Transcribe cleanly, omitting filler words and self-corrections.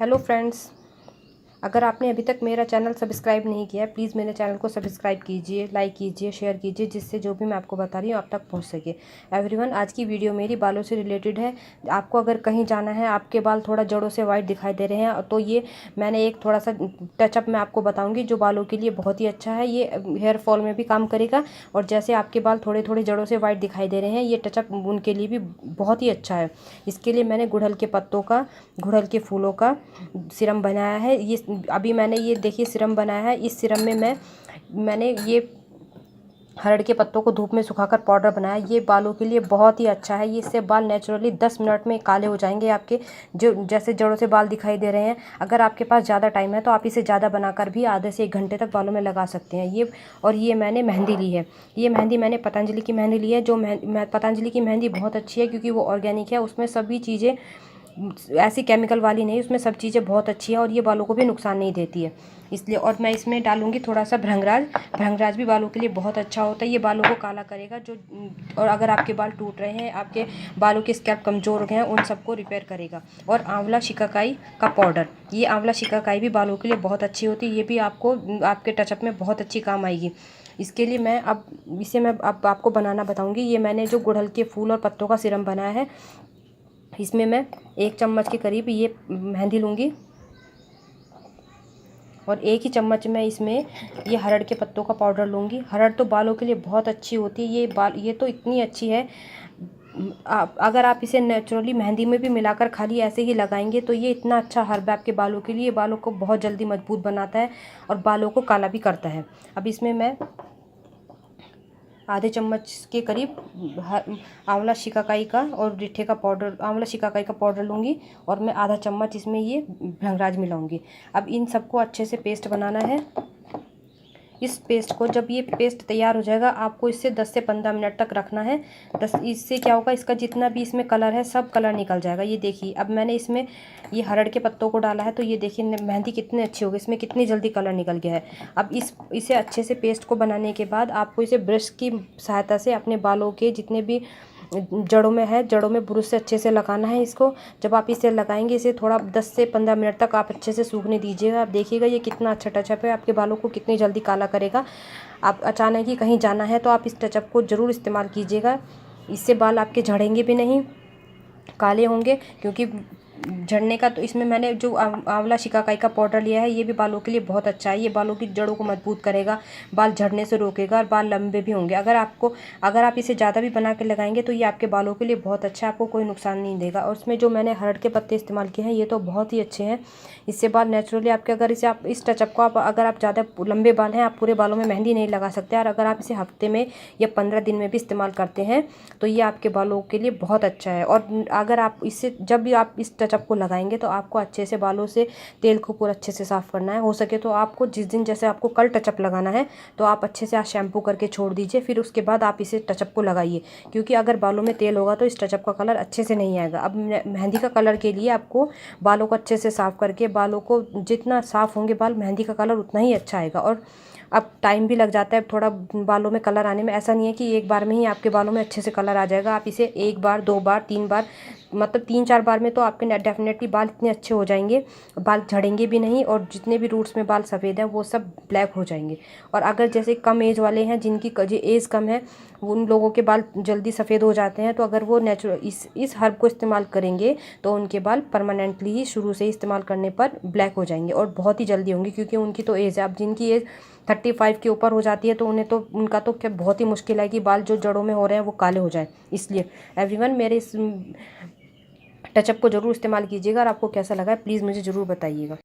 Hello friends, अगर आपने अभी तक मेरा चैनल सब्सक्राइब नहीं किया है, प्लीज़ मेरे चैनल को सब्सक्राइब कीजिए, लाइक कीजिए, शेयर कीजिए, जिससे जो भी मैं आपको बता रही हूँ आप तक पहुँच सके। एवरीवन, आज की वीडियो मेरी बालों से रिलेटेड है। आपको अगर कहीं जाना है, आपके बाल थोड़ा जड़ों से वाइट दिखाई दे रहे हैं, तो ये मैंने एक थोड़ा सा टचअप मैं आपको बताऊँगी जो बालों के लिए बहुत ही अच्छा है। ये हेयर फॉल में भी काम करेगा, और जैसे आपके बाल थोड़े थोड़े जड़ों से वाइट दिखाई दे रहे हैं, ये टचअप उनके लिए भी बहुत ही अच्छा है। इसके लिए मैंने गुड़हल के पत्तों का, गुड़हल के फूलों का सिरम बनाया है। ये अभी मैंने ये देखिए सिरम बनाया है। इस सिरम में मैंने ये हरड़ के पत्तों को धूप में सुखाकर पाउडर बनाया। ये बालों के लिए बहुत ही अच्छा है। इससे बाल नेचुरली 10 मिनट में काले हो जाएंगे आपके, जो जैसे जड़ों से बाल दिखाई दे रहे हैं। अगर आपके पास ज़्यादा टाइम है तो आप इसे ज़्यादा बनाकर भी आधे से 1 घंटे तक बालों में लगा सकते हैं। ये मैंने मेहंदी ली है। ये मेहंदी मैंने पतंजलि की मेहंदी ली है। जो पतंजलि की मेहंदी बहुत अच्छी है, क्योंकि वो ऑर्गेनिक है। उसमें सभी चीज़ें ऐसी केमिकल वाली नहीं, उसमें सब चीज़ें बहुत अच्छी है, और ये बालों को भी नुकसान नहीं देती है। इसलिए, और मैं इसमें डालूंगी थोड़ा सा भृंगराज। भृंगराज भी बालों के लिए बहुत अच्छा होता है। ये बालों को काला करेगा। और अगर आपके बाल टूट रहे हैं, आपके बालों के स्कैल्प कमज़ोर हो गए हैं, उन सबको रिपेयर करेगा। और आंवला शिकाकाई का पाउडर, ये आंवला शिकाकाई भी बालों के लिए बहुत अच्छी होती है। ये भी आपको आपके टचअप में बहुत अच्छी काम आएगी। इसके लिए मैं अब आपको बनाना बताऊंगी। ये मैंने जो गुड़हल के फूल और पत्तों का सिरम बनाया है, इसमें मैं 1 चम्मच के करीब ये मेहंदी लूँगी, और 1 ही चम्मच में इसमें ये हरड़ के पत्तों का पाउडर लूँगी। हरड़ तो बालों के लिए बहुत अच्छी होती है। ये तो इतनी अच्छी है, अगर आप इसे नेचुरली मेहंदी में भी मिलाकर खाली ऐसे ही लगाएंगे तो ये इतना अच्छा हर्ब है आपके बालों के लिए। बालों को बहुत जल्दी मजबूत बनाता है और बालों को काला भी करता है। अब इसमें मैं आधे चम्मच के करीब आंवला शिकाकाई का और रिठे का पाउडर, आंवला शिकाकाई का पाउडर लूँगी, और मैं आधा चम्मच इसमें ये भृंगराज मिलाऊंगी। अब इन सबको अच्छे से पेस्ट बनाना है। इस पेस्ट को, जब ये पेस्ट तैयार हो जाएगा, आपको इसे 10 से 15 मिनट तक रखना है। इससे क्या होगा, इसका जितना भी इसमें कलर है सब कलर निकल जाएगा। ये देखिए, अब मैंने इसमें ये हरड़ के पत्तों को डाला है, तो ये देखिए मेहंदी कितनी अच्छी होगी, इसमें कितनी जल्दी कलर निकल गया है। अब इसे अच्छे से पेस्ट को बनाने के बाद आपको इसे ब्रश की सहायता से अपने बालों के जितने भी जड़ों में है, जड़ों में ब्रश से अच्छे से लगाना है इसको। जब आप इसे लगाएंगे, इसे थोड़ा 10 से 15 मिनट तक आप अच्छे से सूखने दीजिएगा। आप देखिएगा ये कितना अच्छा टचअप है, आपके बालों को कितनी जल्दी काला करेगा। आप अचानक ही कहीं जाना है तो आप इस टचअप को ज़रूर इस्तेमाल कीजिएगा। इससे बाल आपके झड़ेंगे भी नहीं, काले होंगे। क्योंकि झड़ने का, तो इसमें मैंने जो आंवला शिकाकाई का पाउडर लिया है, ये भी बालों के लिए बहुत अच्छा है। ये बालों की जड़ों को मजबूत करेगा, बाल झड़ने से रोकेगा, और बाल लंबे भी होंगे। अगर आप इसे ज़्यादा भी बना के लगाएंगे तो ये आपके बालों के लिए बहुत अच्छा है, आपको कोई नुकसान नहीं देगा। और उसमें जो मैंने हरड़ के पत्ते इस्तेमाल किए हैं, ये तो बहुत ही अच्छे हैं। इससे बाल नेचुरली आपके, अगर इसे आप इस टचअप को अगर आप ज़्यादा लंबे बाल हैं, आप पूरे बालों में मेहंदी नहीं लगा सकते, और अगर आप इसे हफ्ते में या 15 दिन में भी इस्तेमाल करते हैं तो ये आपके बालों के लिए बहुत अच्छा है। और अगर आप इससे, जब भी आप इस टचअप को लगाएंगे, तो आपको अच्छे से बालों से तेल को पूरा अच्छे से साफ़ करना है। हो सके तो आपको जिस दिन, जैसे आपको कल टचअप लगाना है, तो आप अच्छे से आज शैम्पू करके छोड़ दीजिए, फिर उसके बाद आप इसे टचअप को लगाइए। क्योंकि अगर बालों में तेल होगा तो इस टचअप का कलर अच्छे से नहीं आएगा। अब मेहंदी का कलर के लिए आपको बालों को अच्छे से साफ़ करके, बालों को जितना साफ़ होंगे बाल, मेहंदी का कलर उतना ही अच्छा आएगा। और अब टाइम भी लग जाता है थोड़ा बालों में कलर आने में। ऐसा नहीं है कि एक बार में ही आपके बालों में अच्छे से कलर आ जाएगा। आप इसे 1 बार, 2 बार, 3 बार, मतलब 3-4 बार में तो आपके डेफिनेटली बाल इतने अच्छे हो जाएंगे, बाल झड़ेंगे भी नहीं, और जितने भी रूट्स में बाल सफ़ेद हैं वो सब ब्लैक हो जाएंगे। और अगर जैसे कम एज वाले हैं, जिनकी एज कम है, उन लोगों के बाल जल्दी सफ़ेद हो जाते हैं, तो अगर वो नेचुरल इस हर्ब को इस्तेमाल करेंगे तो उनके बाल परमानेंटली ही शुरू से ही इस्तेमाल करने पर ब्लैक हो जाएंगे, और बहुत ही जल्दी होंगे। क्योंकि उनकी तो एज है, अब जिनकी एज 35 के ऊपर हो जाती है, तो उनका तो क्या बहुत ही मुश्किल है कि बाल जो जड़ों में हो रहे हैं वो काले हो जाएं। इसलिए एवरीवन, मेरे इस टचअप को ज़रूर इस्तेमाल कीजिएगा, और आपको कैसा लगा है प्लीज़ मुझे ज़रूर बताइएगा।